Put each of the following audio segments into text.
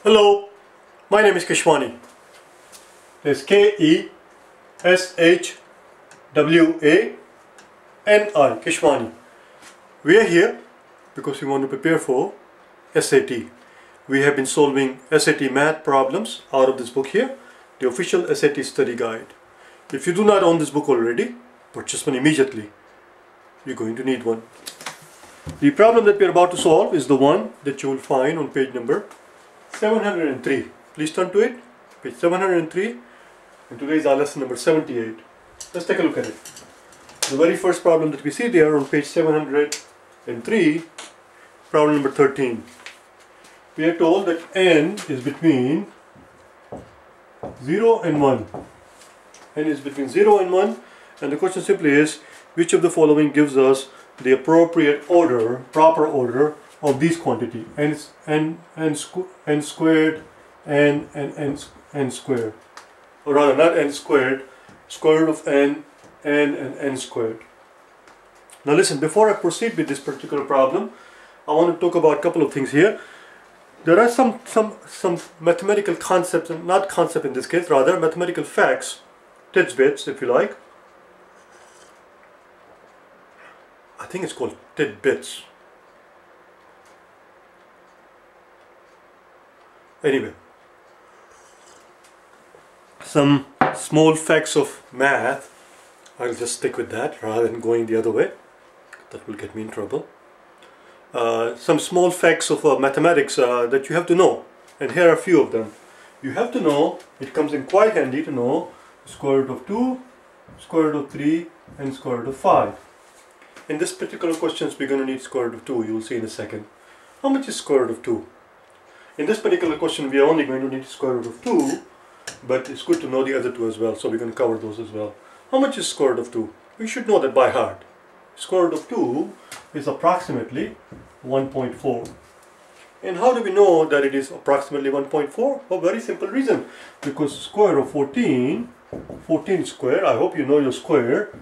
Hello, my name is Keshwani. It's Keshwani, Keshwani. We are here because we want to prepare for SAT. We have been solving SAT math problems out of this book here, the official SAT study guide. If you do not own this book already, purchase one immediately. You're going to need one. The problem that we are about to solve is the one that you will find on page number 703. Please turn to it, page 703, and today is our lesson number 78. Let's take a look at it. The very first problem that we see there on page 703, problem number 13. We are told that n is between 0 and 1. N is between 0 and 1, and the question simply is, which of the following gives us the appropriate order, proper order of these quantity, n squared, n squared, or rather not n squared, square root of n and n squared. Now listen, before I proceed with this particular problem, I want to talk about a couple of things here. There are some mathematical concepts, and not concept in this case, rather mathematical facts, tidbits if you like. I think it's called tidbits. Anyway, some small facts of math. I'll just stick with that rather than going the other way. That will get me in trouble. Some small facts of mathematics that you have to know, and here are a few of them. You have to know, it comes in quite handy to know square root of 2, square root of 3 and square root of 5. In this particular questions we're going to need square root of 2, you will see in a second. How much is square root of 2? In this particular question we are only going to need square root of 2, but it's good to know the other two as well, so we're going to cover those as well. How much is square root of 2? We should know that by heart. Square root of 2 is approximately 1.4. And how do we know that it is approximately 1.4? For a very simple reason. Because square root of 14 square, I hope you know your square,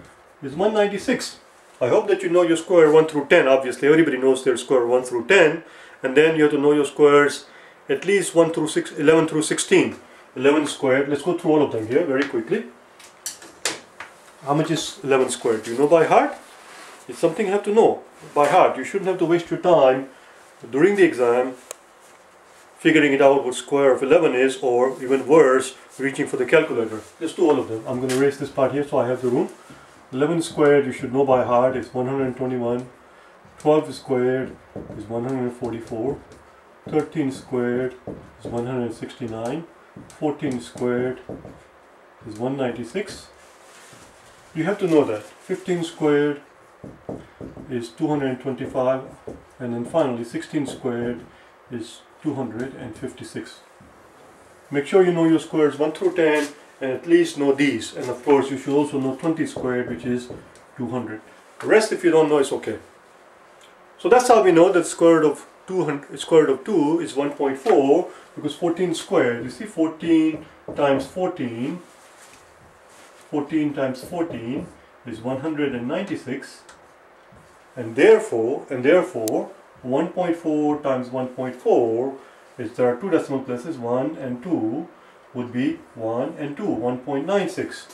is 196. I hope that you know your square 1 through 10. Obviously everybody knows their square 1 through 10. And then you have to know your squares at least 1 through 6, 11 through 16. 11 squared. Let's go through all of them here very quickly. How much is 11 squared? Do you know by heart? It's something you have to know by heart. You shouldn't have to waste your time during the exam figuring it out what square of 11 is, or even worse, reaching for the calculator. Let's do all of them. I'm going to erase this part here so I have the room. 11 squared you should know by heart is 121. 12 squared is 144. 13 squared is 169. 14 squared is 196. You have to know that. 15 squared is 225, and then finally 16 squared is 256. Make sure you know your squares 1 through 10 and at least know these, and of course you should also know 20 squared, which is 200. The rest, if you don't know, it's okay. So that's how we know that square root of 2 is 1.4, because 14 squared, you see 14 times 14 times 14 is 196, and therefore 1.4 times 1.4 is, there are two decimal places, 1 and 2 would be 1 and 2, 1.96.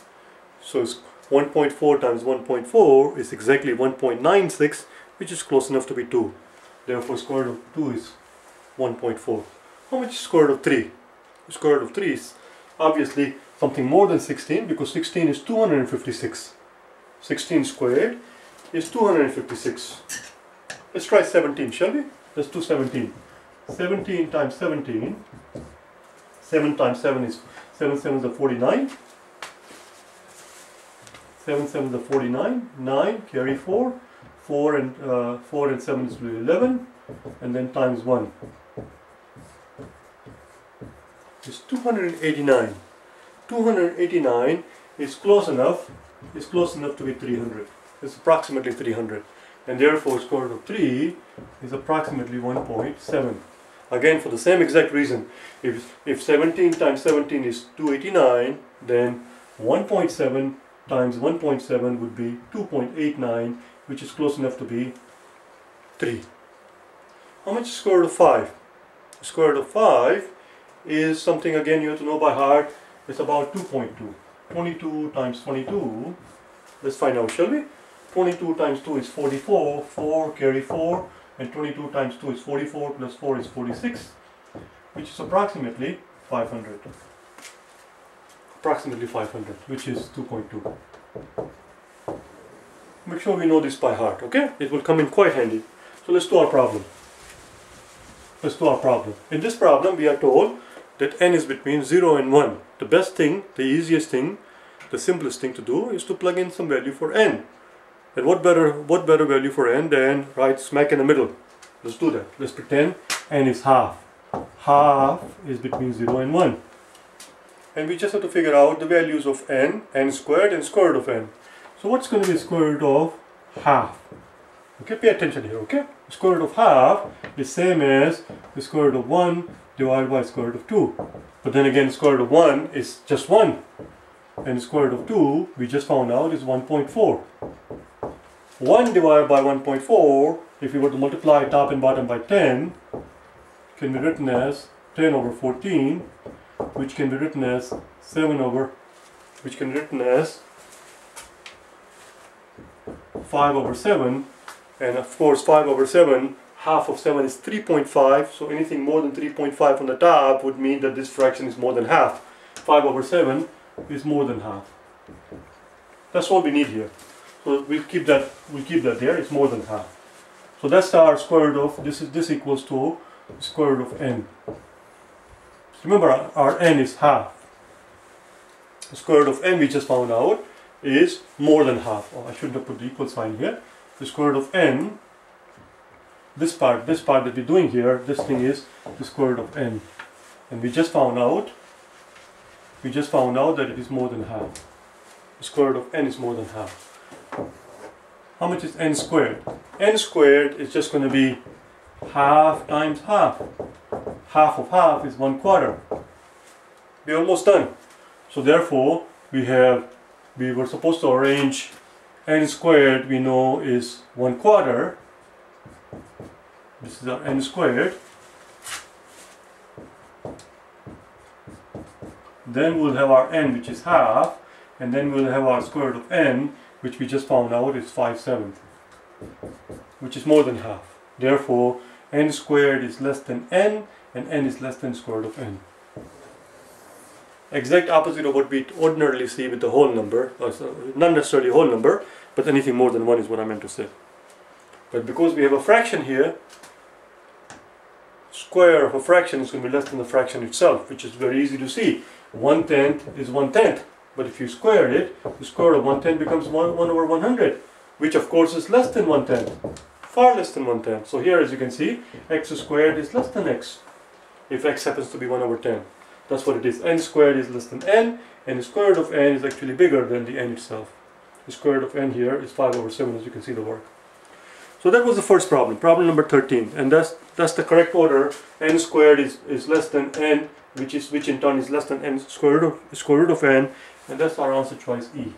So it's 1.4 times 1.4 is exactly 1.96, which is close enough to be 2. Therefore square root of 2 is 1.4. How much is square root of 3? Square root of 3 is obviously something more than 16, because 16 is 256. 16 squared is 256. Let's try 17, shall we? Let's do 17. 17 times 17. 7 times 7 is 7 sevens are 49. 7 sevens are 49. 9, carry 4. 4 and 7 is 11. And then times 1. It's 289. 289 is close enough to be 300. It's approximately 300, and therefore square root of 3 is approximately 1.7. Again, for the same exact reason, if 17 times 17 is 289, then 1.7 times 1.7 would be 2.89, which is close enough to be 3. How much is square root of 5? The square root of 5 is something again you have to know by heart. It's about 2.2. 22 times 22. Let's find out, shall we? 22 times 2 is 44. 4 carry 4. And 22 times 2 is 44 plus 4 is 46. Which is approximately 500. Approximately 500, which is 2.2. Make sure we know this by heart, okay? It will come in quite handy. So let's do our problem. Let's do our problem. In this problem, we are told that n is between 0 and 1. The best thing, the easiest thing, the simplest thing to do is to plug in some value for n. And what better value for n than right smack in the middle? Let's do that. Let's pretend n is half. Half is between 0 and 1. And we just have to figure out the values of n squared and square root of n. So what's going to be the square root of half? Okay, pay attention here, okay? The square root of half is same as the square root of 1 divided by square root of 2. But then again, the square root of 1 is just 1. And the square root of 2, we just found out, is 1.4. 1 divided by 1.4, if we were to multiply top and bottom by 10, can be written as 10 over 14, which can be written as 7 over, which can be written as 5 over 7, and of course 5 over 7, half of 7 is 3.5, so anything more than 3.5 on the top would mean that this fraction is more than half. 5 over 7 is more than half. That's all we need here. So we'll keep that there, it's more than half. So that's our square root of, this equals to square root of n. Remember, our n is half. The square root of n we just found out is more than half. Oh, I shouldn't have put the equal sign here. The square root of n, this part that we're doing here, this thing is the square root of n. And we just found out that it is more than half. The square root of n is more than half. How much is n squared? N squared is just going to be half times half. Half of half is 1/4. We're almost done. So therefore, we were supposed to arrange n squared, we know is 1/4. This is our n squared. Then we'll have our n, which is half, and then we'll have our square root of n, which we just found out is 5/7, which is more than half. Therefore, n squared is less than n, and n is less than square root of n. Exact opposite of what we ordinarily see with the whole number, not necessarily whole number, but anything more than 1 is what I meant to say. But because we have a fraction here, square of a fraction is going to be less than the fraction itself, which is very easy to see. 1/10 is 1/10, but if you square it, the square root of 1/10 becomes 1 over 100, which of course is less than 1/10, far less than 1/10. So here, as you can see, x squared is less than x, if x happens to be 1 over 10. That's what it is. N squared is less than n, and the square root of n is actually bigger than the n itself. The square root of n here is 5 over 7, as you can see the work. So that was the first problem, problem number 13, and that's the correct order. N squared is less than n, which in turn is less than n square root of n, and that's our answer choice E.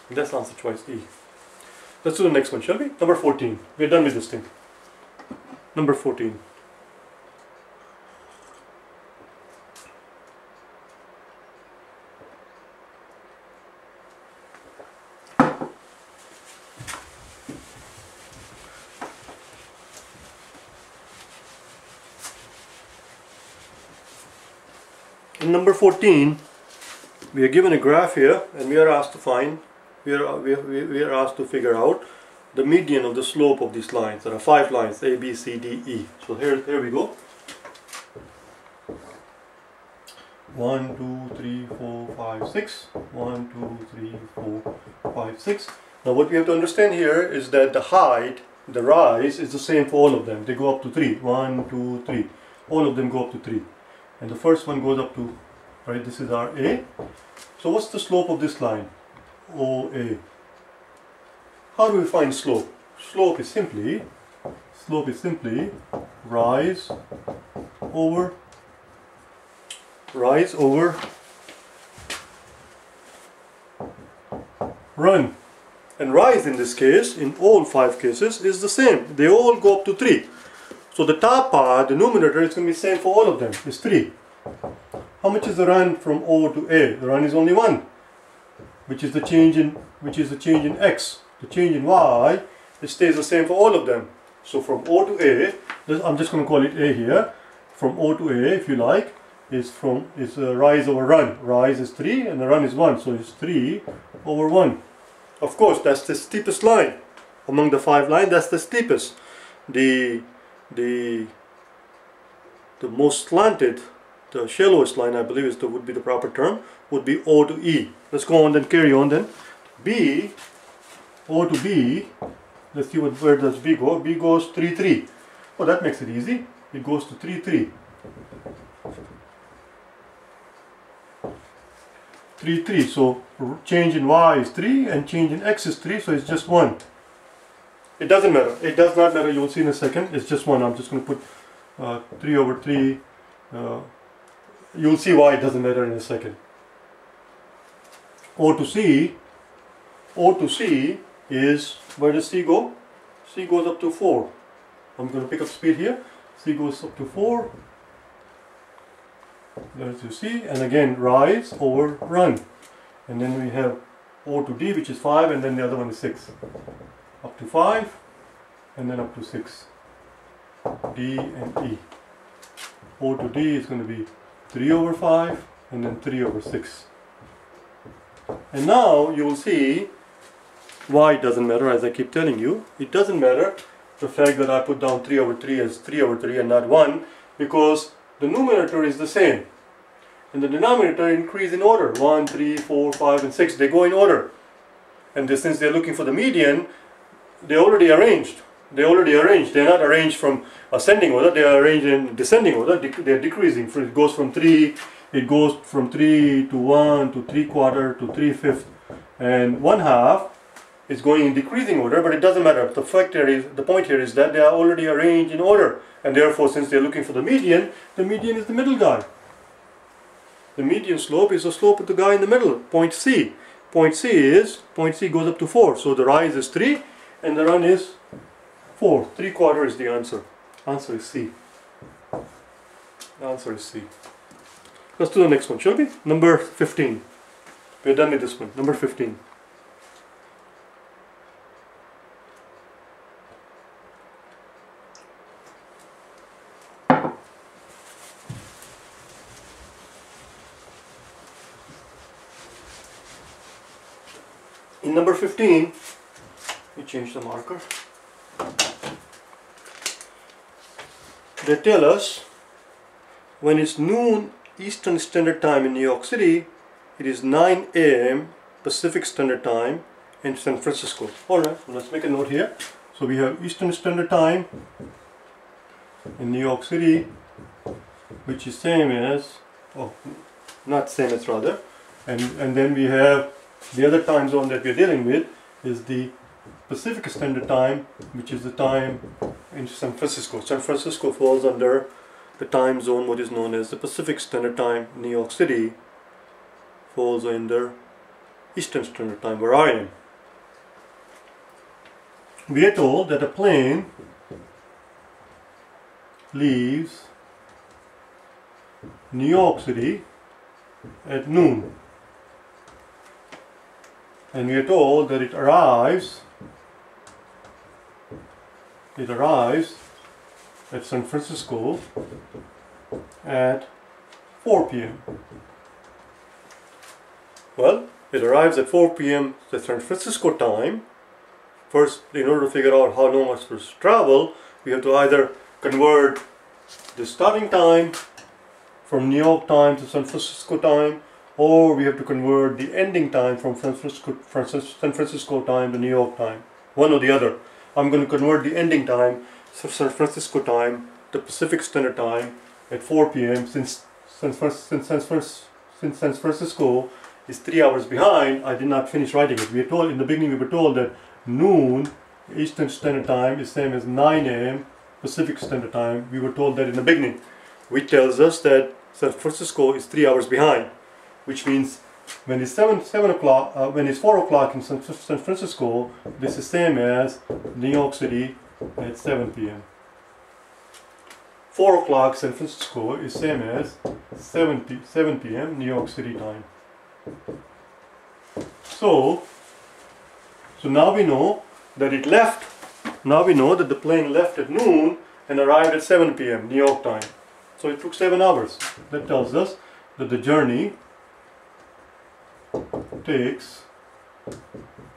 That's answer choice E. Let's do the next one, shall we? Number 14. We're done with this thing. Number 14. In number 14, we are given a graph here, and we are asked to find, we are asked to figure out the median of the slope of these lines. There are 5 lines, A, B, C, D, E. So here we go. 1, 2, 3, 4, 5, 6. 1, 2, 3, 4, 5, 6. Now what we have to understand here is that the height, the rise, is the same for all of them. They go up to 3. 1, 2, 3. All of them go up to 3. And the first one goes up to, right, this is our A. So what's the slope of this line? OA. How do we find slope? Slope is simply rise over run. And rise in this case, in all 5 cases, is the same. They all go up to 3. So the top part, the numerator, is going to be the same for all of them. It's 3. How much is the run from O to A? The run is only 1, which is the change in X. The change in Y, it stays the same for all of them. So from O to A, I'm just going to call it A here. From O to A, if you like, is rise over run. Rise is 3 and the run is 1, so it's 3 over 1. Of course, that's the steepest line among the 5 lines. That's the steepest. The most slanted, the shallowest line, I believe would be the proper term, would be O to E. Let's go on then, carry on then. B, O to B, let's see where does B go. B goes 3, 3. Oh, that makes it easy. It goes to 3, 3. 3, 3. So change in Y is 3 and change in X is 3, so it's just 1. It doesn't matter. It does not matter. You'll see in a second. It's just 1. I'm just going to put 3 over 3. You'll see why it doesn't matter in a second. O to C is, where does C go? C goes up to 4. I'm going to pick up speed here. C goes up to 4. There's you see, and again rise over run. And then we have O to D, which is 5, and then the other one is 6. Up to 5, and then up to 6. D and E. O to D is going to be 3 over 5, and then 3 over 6. And now you will see why it doesn't matter, as I keep telling you. It doesn't matter the fact that I put down 3 over 3 as 3 over 3 and not 1, because the numerator is the same. And the denominator increase in order. 1, 3, 4, 5, and 6. They go in order. And since they're looking for the median, they're already arranged. They're not arranged from ascending order. They are arranged in descending order. They're decreasing. It goes from 3 to 1 to 3/4 to 3/5, and 1/2 is going in decreasing order, but it doesn't matter. The point here is that they are already arranged in order, and therefore, since they're looking for the median is the middle guy. The median slope is the slope of the guy in the middle, point C. Point C goes up to 4, so the rise is 3 and the run is 4. 3/4 is the answer. Answer is C. The answer is C. Let's do the next one, shall we? Number 15. We're done with this one. Number 15. In number 15, we change the marker. They tell us when it's noon Eastern Standard Time in New York City, it is 9 a.m. Pacific Standard Time in San Francisco. Alright, let's make a note here. So we have Eastern Standard Time in New York City, which is same as, oh, not same as rather, and then we have the other time zone that we're dealing with is the Pacific Standard Time, which is the time in San Francisco. San Francisco falls under the time zone what is known as the Pacific Standard Time. New York City falls under Eastern Standard Time, where I am. We are told that a plane leaves New York City at noon, and we are told that it arrives at San Francisco at 4 p.m. Well, it arrives at 4 p.m. at San Francisco time. First, in order to figure out how long it's supposed to travel, we have to either convert the starting time from New York time to San Francisco time, or we have to convert the ending time from San Francisco time to New York time. One or the other. I'm going to convert the ending time, San Francisco time, to Pacific Standard Time at 4 p.m. Since San Francisco is 3 hours behind, I did not finish writing it. We were told in the beginning, we were told that noon Eastern Standard Time is same as 9 a.m. Pacific Standard Time. We were told that in the beginning, which tells us that San Francisco is 3 hours behind, which means when it's 4 o'clock in San Francisco, this is same as New York City at 7 p.m. 4 o'clock San Francisco is same as 7 p.m. New York City time. So now we know that it left. Now we know that the plane left at noon and arrived at 7 p.m. New York time. So it took 7 hours. That tells us that the journey takes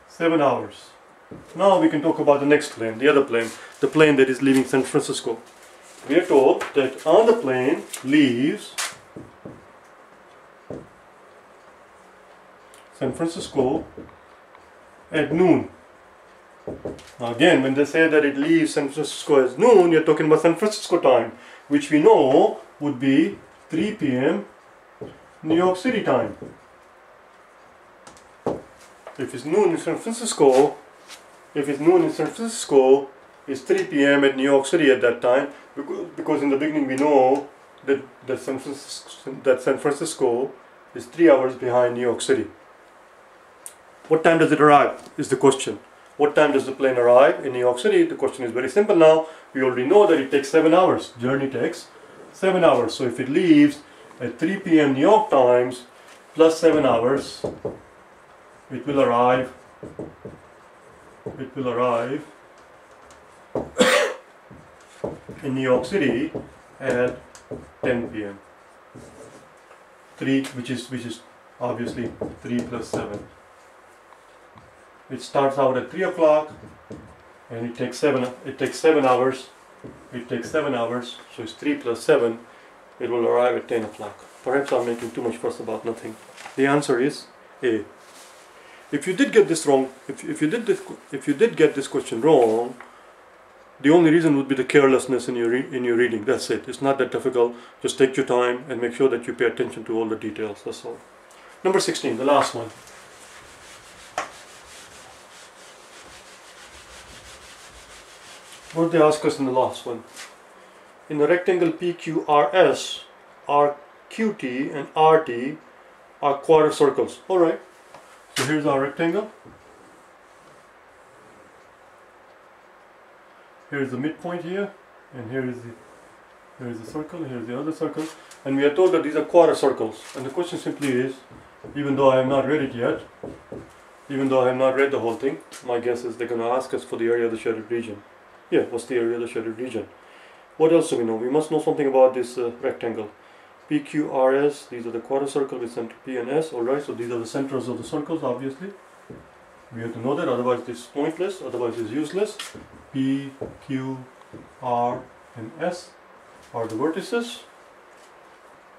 7 hours. Now we can talk about the next plane, the other plane, the plane that is leaving San Francisco. We are told that on the plane leaves San Francisco at noon. Now again, when they say that it leaves San Francisco at noon, you're talking about San Francisco time, which we know would be 3 p.m. New York City time. If it's noon in San Francisco, it's 3 p.m. at New York City at that time, because in the beginning we know that San Francisco is 3 hours behind New York City. What time does it arrive is the question. What time does the plane arrive in New York City? The question is very simple now. We already know that it takes 7 hours. Journey takes 7 hours. So if it leaves at 3 p.m. New York times plus 7 hours, it will arrive in New York City at 10 p.m. 3, which is obviously 3 plus 7. It starts out at 3 o'clock and it takes 7 hours. So it's 3 plus 7. It will arrive at 10 o'clock. Perhaps I'm making too much fuss about nothing. The answer is A. If you did get this wrong, if you did get this question wrong, the only reason would be the carelessness in your reading. That's it. It's not that difficult. Just take your time and make sure that you pay attention to all the details. That's all. Number 16, the last one. What did they ask us in the last one? In the rectangle PQRS, RQT and RT are quarter circles. Alright, so here's our rectangle. Here's the midpoint here, and here is the circle, here's the other circle, and we are told that these are quarter circles. And the question simply is, even though I have not read it yet, even though I have not read the whole thing, my guess is they're going to ask us for the area of the shaded region. Yeah, what's the area of the shaded region? What else do we know? We must know something about this rectangle. PQRS, these are the quarter circle with center P and S, alright, so these are the centers of the circles, obviously. We have to know that, otherwise it's pointless, otherwise it's useless. P, Q, R, and S are the vertices.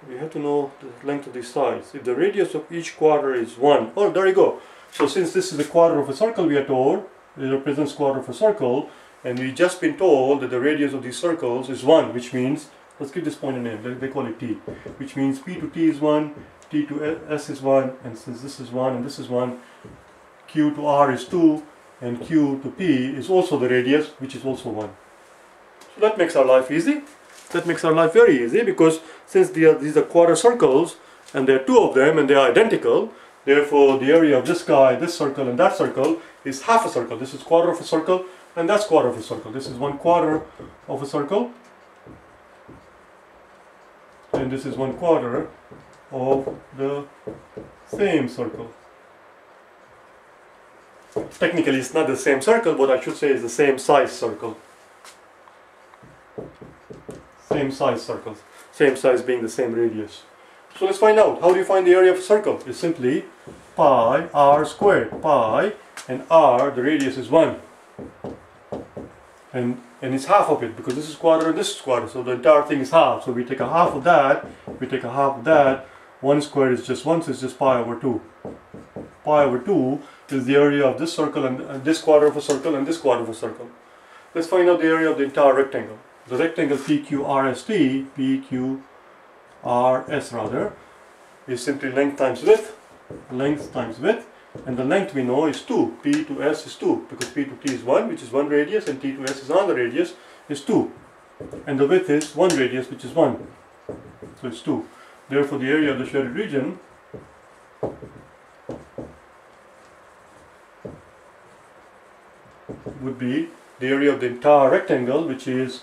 We have to know the length of these sides. If the radius of each quarter is 1, oh, there you go. So since this is a quarter of a circle, we are told, it represents quarter of a circle, and we've just been told that the radius of these circles is 1, which means, let's give this point a name, they call it T, which means P to T is 1, T to S is 1, and since this is 1 and this is 1, Q to R is 2, and Q to P is also the radius, which is also 1. So that makes our life easy. That makes our life very easy, because since these are quarter circles, and there are 2 of them, and they are identical, therefore the area of this guy, this circle, and that circle is half a circle. This is quarter of a circle, and that's quarter of a circle. This is 1/4 of a circle, and this is 1/4 of the same circle. Technically it's not the same circle, but I should say is the same size circle. Same size circles. Same size being the same radius. So let's find out. How do you find the area of a circle? It's simply pi r squared. Pi and r, the radius is 1. And it's half of it, because this is quarter and this is quarter, so the entire thing is half. So we take a half of that, 1 squared is just 1, so it's just pi over 2. Pi over 2 is the area of this circle and this quarter of a circle and this quarter of a circle. Let's find out the area of the entire rectangle. The rectangle PQRST, PQRS rather, is simply length times width, and the length we know is 2. P to S is 2, because P to T is 1, which is 1 radius, and T to S is another radius, is 2. And the width is 1 radius, which is 1. So it's 2. Therefore the area of the shaded region would be the area of the entire rectangle, which is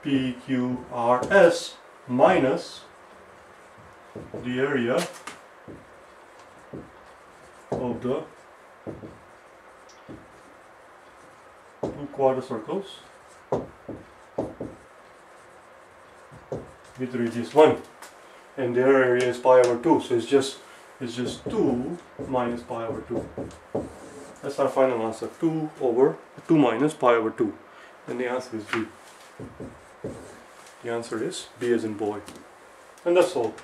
PQRS minus the area of the two quarter circles with radius 1, and their area is pi over 2, so it's just 2 minus pi over 2. That's our final answer, 2 minus pi over 2, and the answer is B. The answer is B as in boy. And that's all.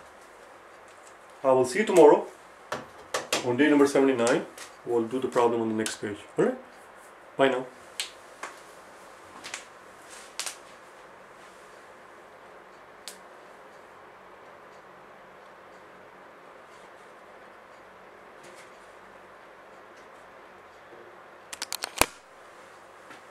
I will see you tomorrow on day number 79. We'll do the problem on the next page. Alright? Bye now.